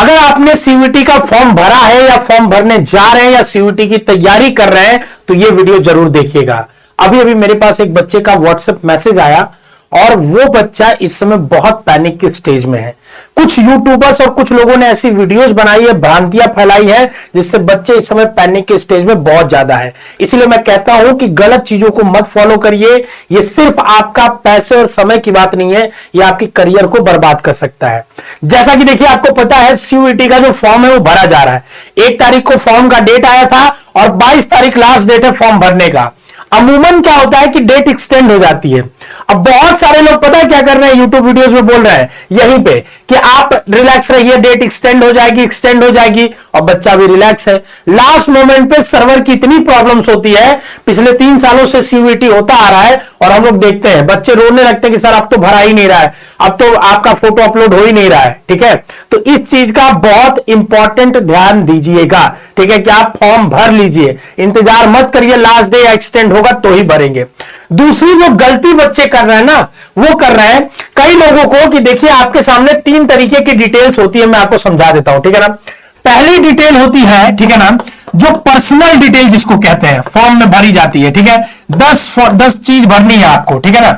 अगर आपने सीयूईटी का फॉर्म भरा है या फॉर्म भरने जा रहे हैं या सीयूईटी की तैयारी कर रहे हैं तो यह वीडियो जरूर देखिएगा। अभी अभी मेरे पास एक बच्चे का व्हाट्सएप मैसेज आया और वो बच्चा इस समय बहुत पैनिक की स्टेज में है। कुछ यूट्यूबर्स और कुछ लोगों ने ऐसी वीडियोस बनाई है, भ्रांतियां फैलाई है, जिससे बच्चे इस समय पैनिक के स्टेज में बहुत ज्यादा है। इसलिए मैं कहता हूं कि गलत चीजों को मत फॉलो करिए। ये सिर्फ आपका पैसे और समय की बात नहीं है, ये आपकी करियर को बर्बाद कर सकता है। जैसा कि देखिए, आपको पता है सीयूईटी का जो फॉर्म है वो भरा जा रहा है। 1 तारीख को फॉर्म का डेट आया था और 22 तारीख लास्ट डेट है फॉर्म भरने का। अमूमन क्या होता है कि डेट एक्सटेंड हो जाती है। अब बहुत सारे लोग पता है क्या कर रहे हैं, यूट्यूब वीडियोस में बोल रहे हैं यहीं पे कि आप रिलैक्स रहिए, डेट एक्सटेंड हो जाएगी, और बच्चा भी रिलैक्स है। लास्ट मोमेंट पे सर्वर की इतनी प्रॉब्लम्स होती है। पिछले 3 सालों से सीयूईटी होता आ रहा है और हम लोग देखते हैं बच्चे रोने लगते हैं कि सर अब तो भरा ही नहीं रहा है, अब तो आपका फोटो अपलोड हो ही नहीं रहा है। ठीक है, तो इस चीज का बहुत इंपॉर्टेंट ध्यान दीजिएगा। ठीक है, कि आप फॉर्म भर लीजिए, इंतजार मत करिए लास्ट डे एक्सटेंड होगा तो ही भरेंगे। दूसरी जो गलती बच्चे कर रहे हैं ना, वो कर रहे हैं कई लोगों को कि देखिए आपके सामने 3 तरीके की डिटेल्स होती है, मैं आपको समझा देता हूं। ठीक है ना, पहली डिटेल होती है, ठीक है ना, जो पर्सनल डिटेल जिसको कहते हैं फॉर्म में भरी जाती है। ठीक है, 10 चीज भरनी है आपको। ठीक है ना,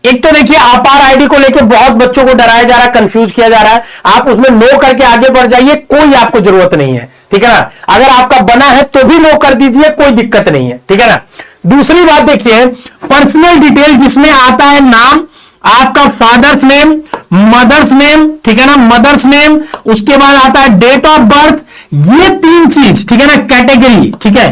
एक तो देखिए अपार आईडी को लेकर बहुत बच्चों को डराया जा रहा है, कंफ्यूज किया जा रहा है। आप उसमें नो करके आगे बढ़ जाइए, कोई आपको जरूरत नहीं है। ठीक है ना, अगर आपका बना है तो भी नो कर दीजिए, कोई दिक्कत नहीं है। ठीक है ना, दूसरी बात देखिए, पर्सनल डिटेल जिसमें आता है नाम, आपका फादर्स नेम, मदर्स नेम, ठीक है ना, मदर्स नेम, उसके बाद आता है डेट ऑफ बर्थ। ये 3 चीज, ठीक है ना, कैटेगरी, ठीक है,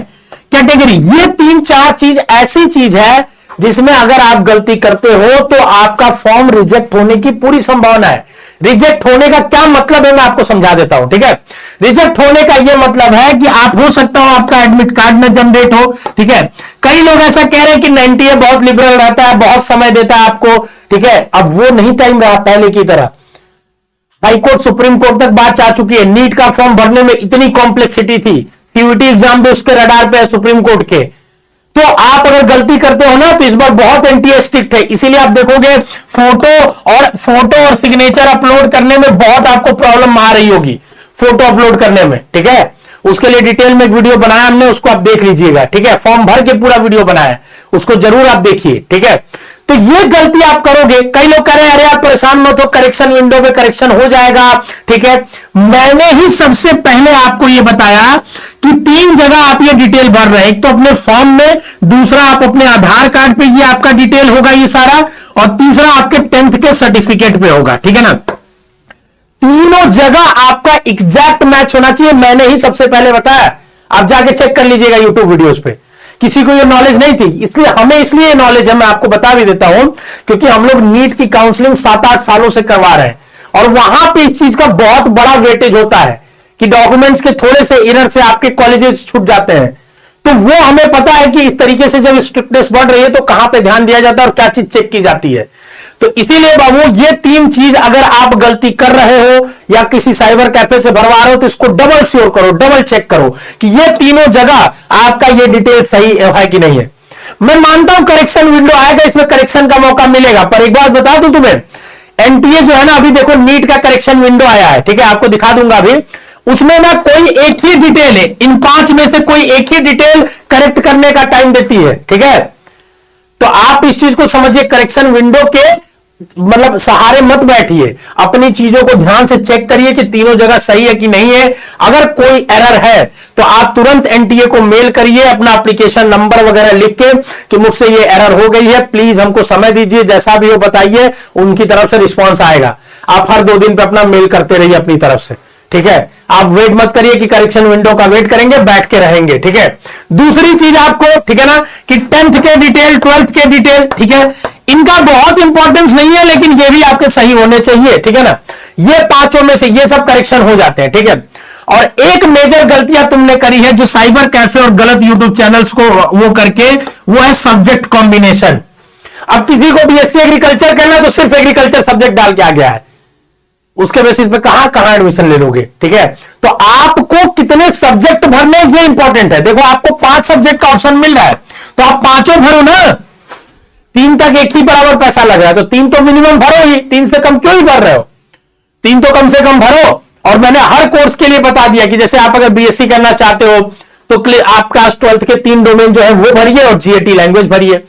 कैटेगरी, ये 3-4 चीज ऐसी चीज है जिसमें अगर आप गलती करते हो तो आपका फॉर्म रिजेक्ट होने की पूरी संभावना है। रिजेक्ट होने का क्या मतलब है मैं आपको समझा देता हूं। ठीक है, रिजेक्ट होने का यह मतलब है कि आप हो सकता हो आपका एडमिट कार्ड में जनरेट हो। ठीक है, कई लोग ऐसा कह रहे हैं कि 90 बहुत लिबरल रहता है, बहुत समय देता है आपको। ठीक है, अब वो नहीं टाइम रहा पहले की तरह। हाईकोर्ट सुप्रीम कोर्ट तक बात जा चुकी है। नीट का फॉर्म भरने में इतनी कॉम्प्लेक्सिटी थी, सीयूईटी एग्जाम भी उसके रडार पे है सुप्रीम कोर्ट के। तो आप अगर गलती करते हो ना तो इस बार बहुत एनटीए स्ट्रिक्ट है। इसीलिए आप देखोगे फोटो और सिग्नेचर अपलोड करने में बहुत आपको प्रॉब्लम आ रही होगी, फोटो अपलोड करने में। ठीक है, उसके लिए डिटेल में एक वीडियो बनाया हमने, उसको आप देख लीजिएगा। ठीक है, फॉर्म भर के पूरा वीडियो बनाया, उसको जरूर आप देखिए। ठीक है, तो ये गलती आप करोगे। कई लोग कह रहे हैं अरे आप परेशान मत हो, करेक्शन विंडो में करेक्शन हो जाएगा। ठीक है, मैंने ही सबसे पहले आपको ये बताया कि 3 जगह आप ये डिटेल भर रहे हैं। एक तो अपने फॉर्म में, दूसरा आप अपने आधार कार्ड पे ये आपका डिटेल होगा ये सारा, और तीसरा आपके 10th के सर्टिफिकेट पे होगा। ठीक है ना, तीनों जगह आपका एग्जैक्ट मैच होना चाहिए। मैंने ही सबसे पहले बताया, आप जाके चेक कर लीजिएगा यूट्यूब वीडियोस पे। किसी को ये नॉलेज नहीं थी, इसलिए हमें इसलिए नॉलेज है, मैं आपको बता भी देता हूं, क्योंकि हम लोग नीट की काउंसलिंग 7-8 सालों से करवा रहे हैं और वहां पे इस चीज का बहुत बड़ा वेटेज होता है कि डॉक्यूमेंट्स के थोड़े से एरर से आपके कॉलेजेस छूट जाते हैं। तो वो हमें पता है कि इस तरीके से जब स्ट्रिक्टनेस बढ़ रही है तो कहां पे ध्यान दिया जाता है और क्या चीज चेक की जाती है। तो इसीलिए बाबू ये 3 चीज अगर आप गलती कर रहे हो या किसी साइबर कैफे से भरवा रहे हो तो इसको डबल श्योर करो, डबल चेक करो कि ये तीनों जगह आपका ये डिटेल सही है कि नहीं है। मैं मानता हूं करेक्शन विंडो आएगा, इसमें करेक्शन का मौका मिलेगा, पर एक बात बता दूं तुम्हें, एनटीए जो है ना, अभी देखो नीट का करेक्शन विंडो आया है। ठीक है, आपको दिखा दूंगा अभी, उसमें ना कोई एक ही डिटेल है, इन 5 में से कोई एक ही डिटेल करेक्ट करने का टाइम देती है। ठीक है, तो आप इस चीज को समझिए, करेक्शन विंडो के मतलब सहारे मत बैठिए, अपनी चीजों को ध्यान से चेक करिए कि तीनों जगह सही है कि नहीं है। अगर कोई एरर है तो आप तुरंत एनटीए को मेल करिए, अपना एप्लीकेशन नंबर वगैरह लिख के कि मुझसे ये एरर हो गई है, प्लीज हमको समय दीजिए, जैसा भी हो बताइए, उनकी तरफ से रिस्पॉन्स आएगा। आप हर 2 दिन पे अपना मेल करते रहिए अपनी तरफ से। ठीक है, आप वेट मत करिए कि करेक्शन विंडो का वेट करेंगे, बैठ के रहेंगे। ठीक है, दूसरी चीज आपको, ठीक है ना, कि 10th के डिटेल, 12th के डिटेल, ठीक है, इनका बहुत इंपॉर्टेंस नहीं है, लेकिन ये भी आपके सही होने चाहिए। ठीक है ना, ये 5 में से ये सब करेक्शन हो जाते हैं। ठीक है, और एक मेजर गलतियां तुमने करी है जो साइबर कैफे और गलत यूट्यूब चैनल्स को वो करके, वो है सब्जेक्ट कॉम्बिनेशन। अब किसी को बीएससी एग्रीकल्चर करना तो सिर्फ एग्रीकल्चर सब्जेक्ट डाल के आ गया है, उसके बेसिस पे कहां एडमिशन ले लोगे। ठीक है, तो आपको कितने सब्जेक्ट भरने ये इंपॉर्टेंट है। देखो आपको 5 सब्जेक्ट का ऑप्शन मिल रहा है तो आप 5 भरो ना, 3 तक एक ही बराबर पैसा लग रहा है तो 3 तो मिनिमम भरो ही, 3 से कम क्यों ही भर रहे हो, 3 तो कम से कम भरो। और मैंने हर कोर्स के लिए बता दिया कि जैसे आप अगर बीएससी करना चाहते हो तो आप क्लास 12th के 3 डोमेन जो है वो भरिए और जीएटी लैंग्वेज भरिए।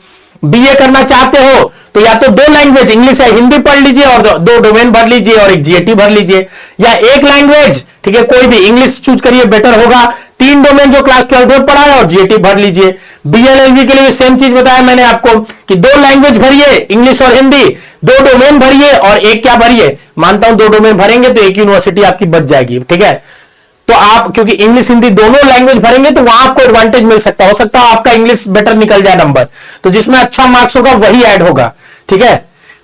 बीए करना चाहते हो तो या तो 2 लैंग्वेज इंग्लिश या हिंदी पढ़ लीजिए और 2 डोमेन भर लीजिए और एक जीएटी भर लीजिए, या एक लैंग्वेज, ठीक है, कोई भी इंग्लिश चूज करिए बेटर होगा। 3 डोमेन जो क्लास 12 में पढ़ा है और जीएटी भर लीजिए। बीएलएलबी के लिए सेम चीज बताया मैंने आपको कि 2 लैंग्वेज भरिए इंग्लिश और हिंदी, 2 डोमेन भरिए और एक क्या भरिए, मानता हूं 2 डोमेन भरेंगे तो एक यूनिवर्सिटी आपकी बच जाएगी, ठीक है। तो आप क्योंकि इंग्लिश हिंदी दोनों लैंग्वेज भरेंगे तो वहां आपको एडवांटेज मिल सकता हो सकता है आपका इंग्लिश बेटर निकल जाए नंबर, तो जिसमें अच्छा मार्क्स होगा वही ऐड होगा, ठीक है।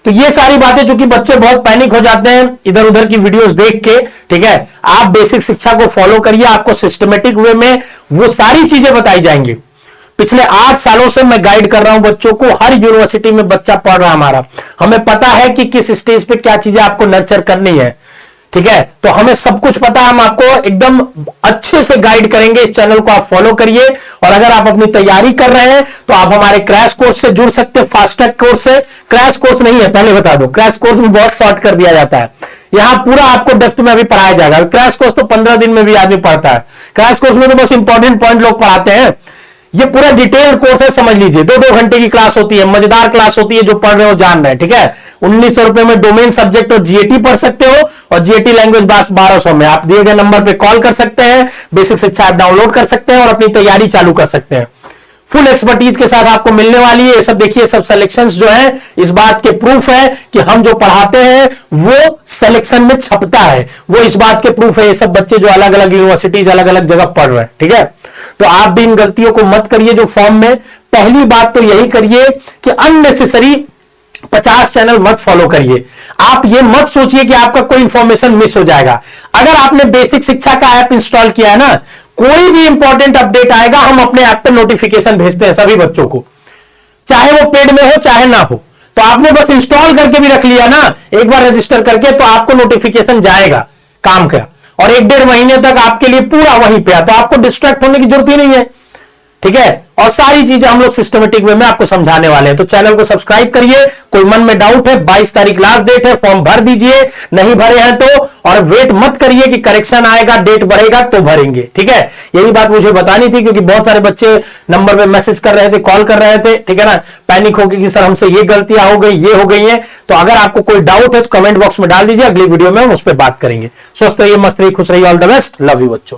तो ये सारी बातें जो कि बच्चे बहुत पैनिक हो जाते हैं इधर उधर की वीडियोस देख के, ठीक है। आप बेसिक शिक्षा को फॉलो करिए, आपको सिस्टमेटिक वे में वो सारी चीजें बताई जाएंगी। पिछले 8 सालों से मैं गाइड कर रहा हूं बच्चों को, हर यूनिवर्सिटी में बच्चा पढ़ रहा है हमारा, हमें पता है कि किस स्टेज पे क्या चीजें आपको नर्चर करनी है, ठीक है। तो हमें सब कुछ पता है, हम आपको एकदम अच्छे से गाइड करेंगे। इस चैनल को आप फॉलो करिए और अगर आप अपनी तैयारी कर रहे हैं तो आप हमारे क्रैश कोर्स से जुड़ सकते हैं, फास्ट ट्रैक कोर्स से। क्रैश कोर्स नहीं है, पहले बता दो, क्रैश कोर्स में बहुत शॉर्ट कर दिया जाता है, यहां पूरा आपको डेप्थ में भी पढ़ाया जाएगा। क्रैश कोर्स तो 15 दिन में भी आदमी पढ़ता है, क्रैश कोर्स में तो बस इंपॉर्टेंट पॉइंट लोग पढ़ाते हैं। ये पूरा डिटेल्ड कोर्स है, समझ लीजिए। 2-2 घंटे की क्लास होती है, मजेदार क्लास होती है, जो पढ़ रहे हो जान रहे हैं, ठीक है। 1900 रुपए में डोमेन सब्जेक्ट और जीएटी पढ़ सकते हो और जीएटी लैंग्वेज बस 1200 में। आप दिए गए नंबर पे कॉल कर सकते हैं, बेसिक शिक्षा ऐप डाउनलोड कर सकते हैं और अपनी तैयारी चालू कर सकते हैं। फुल एक्सपर्टीज के साथ आपको मिलने वाली है। ये सब देखिए, सब सिलेक्शंस जो है इस बात के प्रूफ है कि हम जो पढ़ाते हैं वो सिलेक्शन में छपता है, वो इस बात के प्रूफ है। ये सब बच्चे जो अलग अलग यूनिवर्सिटीज अलग अलग जगह पढ़ रहे हैं, ठीक है। तो आप भी इन गलतियों को मत करिए जो फॉर्म में। पहली बात तो यही करिए कि अननेसेसरी 50 चैनल मत फॉलो करिए। आप ये मत सोचिए कि आपका कोई इंफॉर्मेशन मिस हो जाएगा। अगर आपने बेसिक शिक्षा का ऐप इंस्टॉल किया है ना, कोई भी इंपॉर्टेंट अपडेट आएगा हम अपने ऐप पे नोटिफिकेशन भेजते हैं सभी बच्चों को, चाहे वो पेड में हो चाहे ना हो। तो आपने बस इंस्टॉल करके भी रख लिया ना, एक बार रजिस्टर करके, तो आपको नोटिफिकेशन जाएगा काम का, और 1-1.5 महीने तक आपके लिए पूरा वहीं पे है, तो आपको डिस्ट्रैक्ट होने की जरूरत ही नहीं है, ठीक है। और सारी चीजें हम लोग सिस्टमेटिक वे में आपको समझाने वाले हैं। तो चैनल को सब्सक्राइब करिए। कोई मन में डाउट है, 22 तारीख लास्ट डेट है, फॉर्म भर दीजिए, नहीं भरे हैं तो, और वेट मत करिए कि करेक्शन आएगा, डेट बढ़ेगा तो भरेंगे, ठीक है। यही बात मुझे बतानी थी क्योंकि बहुत सारे बच्चे नंबर पे मैसेज कर रहे थे, कॉल कर रहे थे, ठीक है ना, पैनिक हो गई कि सर हमसे ये गलतियां हो गई, ये हो गई है। तो अगर आपको कोई डाउट है तो कमेंट बॉक्स में डाल दीजिए, अगली वीडियो में हम उस पर बात करेंगे। स्वस्थ रहिए, मस्त रहिए, खुश रहिए, all the best, love you बच्चों।